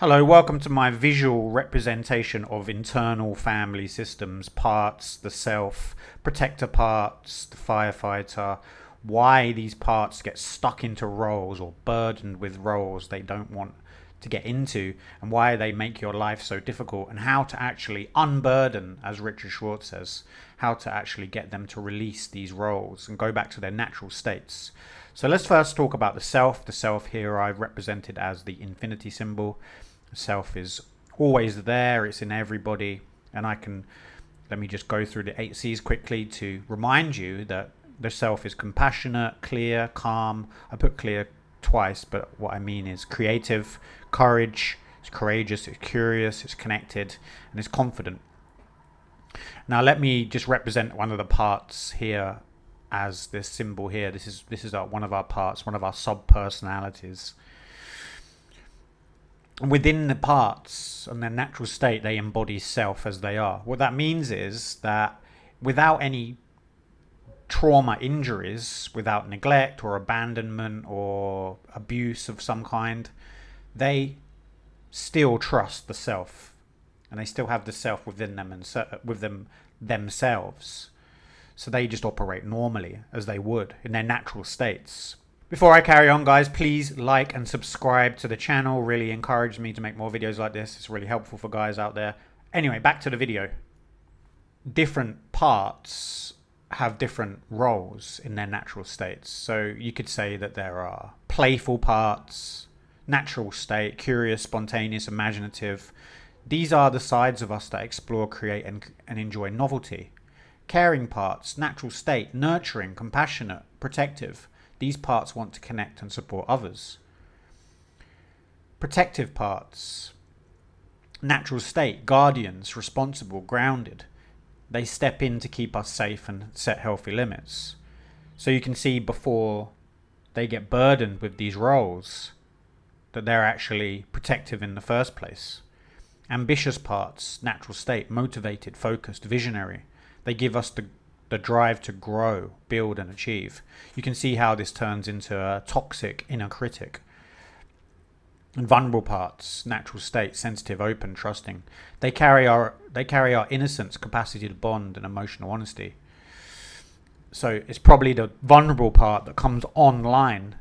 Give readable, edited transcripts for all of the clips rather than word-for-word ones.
Hello, welcome to my visual representation of internal family systems, parts, the self, protector parts, the firefighter, why these parts get stuck into roles or burdened with roles they don't want to get into, and why they make your life so difficult, and how to actually unburden, as Richard Schwartz says, how to actually get them to release these roles and go back to their natural states. So let's first talk about the self. The self here I've represented as the infinity symbol. Self is always there, it's in everybody, and let me just go through the 8 C's quickly to remind you that the self is compassionate, clear, calm. I put clear twice, but what I mean is creative, courage, it's courageous, it's curious, it's connected, and it's confident. Now let me just represent one of the parts here as this symbol here. This is one of our parts, one of our sub-personalities. Within the parts and their natural state, they embody self as they are. What that means is that without any trauma injuries, without neglect or abandonment or abuse of some kind, they still trust the self, and they still have the self within them and with them themselves. So they just operate normally as they would in their natural states. Before I carry on, guys, please like and subscribe to the channel. Really encourages me to make more videos like this. It's really helpful for guys out there. Anyway, back to the video. Different parts have different roles in their natural states. So you could say that there are playful parts, natural state, curious, spontaneous, imaginative. These are the sides of us that explore, create, and enjoy novelty. Caring parts, natural state, nurturing, compassionate, protective. These parts want to connect and support others. Protective parts, natural state, guardians, responsible, grounded. They step in to keep us safe and set healthy limits. So you can see before they get burdened with these roles that they're actually protective in the first place. Ambitious parts, natural state, motivated, focused, visionary. They give us the drive to grow, build, and achieve. You can see how this turns into a toxic inner critic. And vulnerable parts, natural state, sensitive, open, trusting. They carry our innocence, capacity to bond, and emotional honesty. So it's probably the vulnerable part that comes online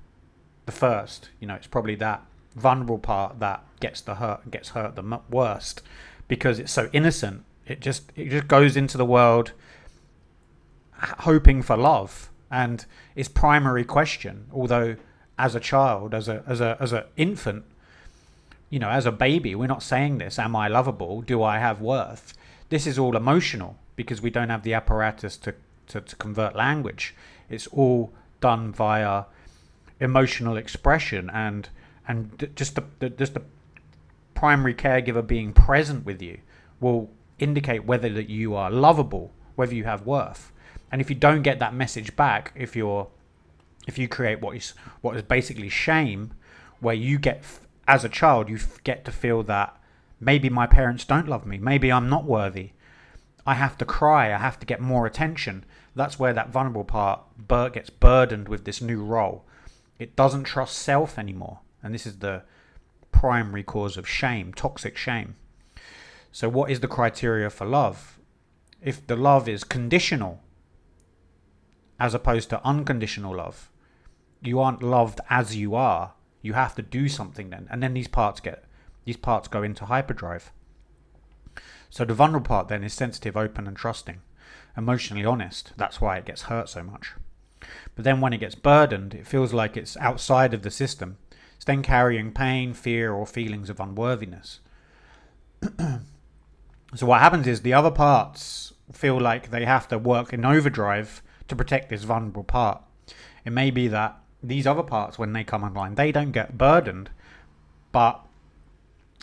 the first. It's probably that vulnerable part that gets hurt the worst, because it's so innocent. It just goes into the world hoping for love, and its primary question, although as a child, as a infant, as a baby, we're not saying this, am I lovable, do I have worth? This is all emotional, because we don't have the apparatus to convert language. It's all done via emotional expression, and just the primary caregiver being present with you will indicate whether that you are lovable, whether you have worth. And if you don't get that message back, if you create what is basically shame, where you get, as a child, you get to feel that maybe my parents don't love me, maybe I'm not worthy, I have to cry, I have to get more attention. That's where that vulnerable part gets burdened with this new role. It doesn't trust self anymore, and this is the primary cause of shame, toxic shame. So what is the criteria for love? If the love is conditional, as opposed to unconditional love, you aren't loved as you are. You have to do something then, and then these parts go into hyperdrive. So the vulnerable part then is sensitive, open, and trusting, emotionally honest. That's why it gets hurt so much. But then when it gets burdened, it feels like it's outside of the system. It's then carrying pain, fear, or feelings of unworthiness. So what happens is the other parts feel like they have to work in overdrive to protect this vulnerable part. It may be that these other parts, when they come online, they don't get burdened, but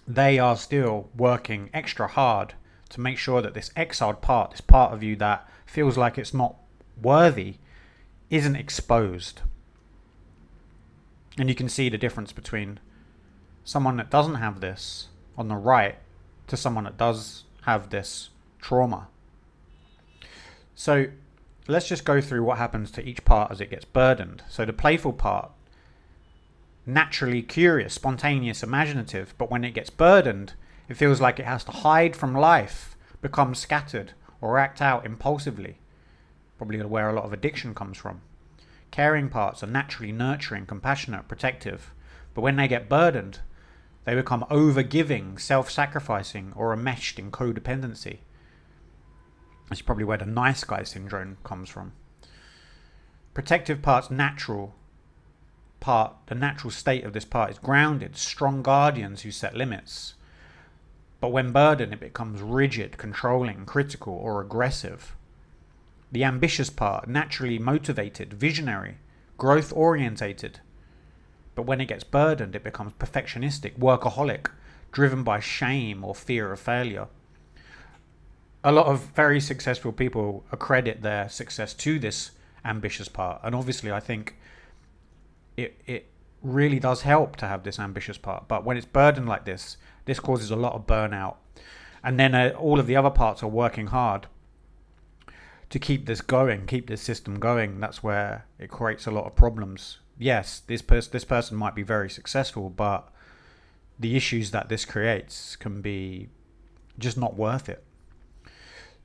they are still working extra hard to make sure that this exiled part, this part of you that feels like it's not worthy, isn't exposed. And you can see the difference between someone that doesn't have this on the right to someone that does have this trauma. So let's just go through what happens to each part as it gets burdened. So the playful part naturally curious, spontaneous, imaginative, but when it gets burdened, it feels like it has to hide from life, become scattered, or act out impulsively. Probably where a lot of addiction comes from. Caring parts are naturally nurturing, compassionate, protective, but when they get burdened, they become over-giving, self-sacrificing, or enmeshed in codependency. That's probably where the nice guy syndrome comes from. Protective part's the natural state of this part is grounded, strong guardians who set limits. But when burdened, it becomes rigid, controlling, critical, or aggressive. The ambitious part, naturally motivated, visionary, growth-orientated. But when it gets burdened, it becomes perfectionistic, workaholic, driven by shame or fear of failure. A lot of very successful people accredit their success to this ambitious part. And obviously, I think it really does help to have this ambitious part. But when it's burdened like this causes a lot of burnout. And then all of the other parts are working hard to keep this going, keep this system going. That's where it creates a lot of problems. Yes, this person might be very successful, but the issues that this creates can be just not worth it.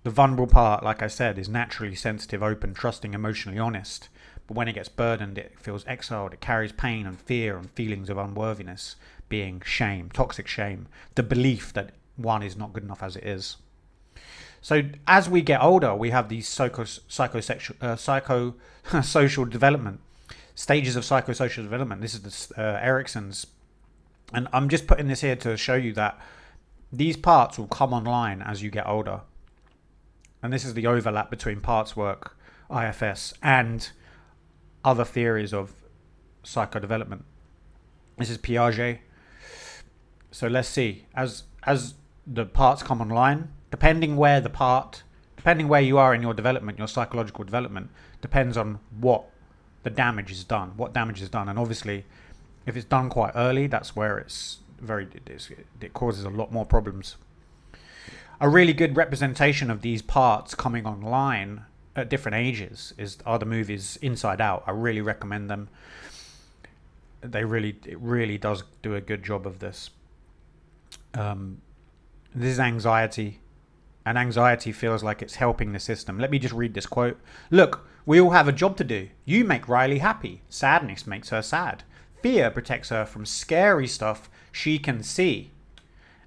The vulnerable part, like I said, is naturally sensitive, open, trusting, emotionally honest. But when it gets burdened, it feels exiled. It carries pain and fear and feelings of unworthiness, being shame, toxic shame, the belief that one is not good enough as it is. So as we get older, we have these psychosocial development, stages of psychosocial development. This is the Erickson's. And I'm just putting this here to show you that these parts will come online as you get older. And this is the overlap between parts work, IFS, and other theories of psychodevelopment. This is Piaget. So let's see. As the parts come online, depending where you are in your development, your psychological development, depends on what the damage is done. And obviously, if it's done quite early, that's where it causes a lot more problems. A really good representation of these parts coming online at different ages are the movies Inside Out. I really recommend them. It really does do a good job of this. This is anxiety, and anxiety feels like it's helping the system. Let me just read this quote. Look, we all have a job to do. You make Riley happy. Sadness makes her sad. Fear protects her from scary stuff she can see.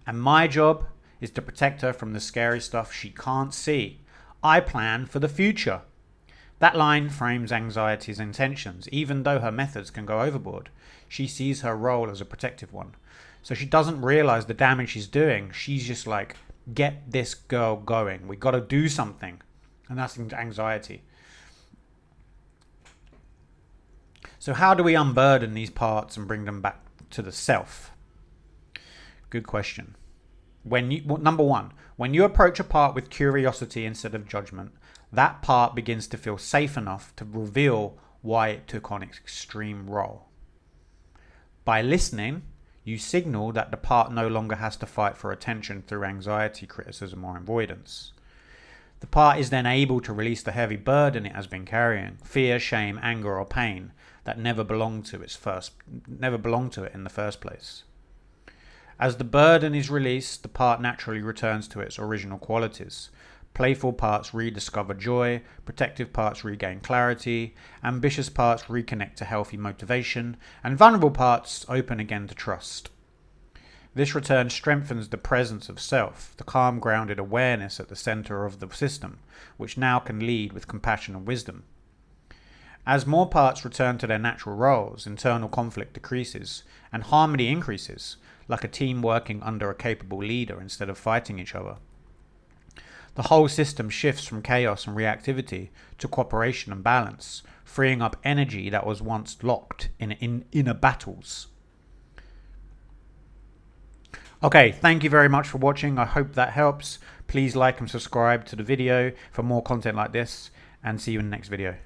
And my job is to protect her from the scary stuff she can't see. I plan for the future. That line frames anxiety's intentions. Even though her methods can go overboard, she sees her role as a protective one. So she doesn't realize the damage she's doing. She's just like, get this girl going. We got to do something. And that's anxiety. So how do we unburden these parts and bring them back to the self? Good question. Number one, when you approach a part with curiosity instead of judgment, that part begins to feel safe enough to reveal why it took on its extreme role. By listening, you signal that the part no longer has to fight for attention through anxiety, criticism, or avoidance. The part is then able to release the heavy burden it has been carrying, fear, shame, anger, or pain that never belonged to it in the first place. As the burden is released, the part naturally returns to its original qualities. Playful parts rediscover joy, protective parts regain clarity, ambitious parts reconnect to healthy motivation, and vulnerable parts open again to trust. This return strengthens the presence of self, the calm, grounded awareness at the center of the system, which now can lead with compassion and wisdom. As more parts return to their natural roles, internal conflict decreases, and harmony increases, like a team working under a capable leader instead of fighting each other. The whole system shifts from chaos and reactivity to cooperation and balance, freeing up energy that was once locked in inner battles. Okay, thank you very much for watching. I hope that helps. Please like and subscribe to the video for more content like this, and see you in the next video.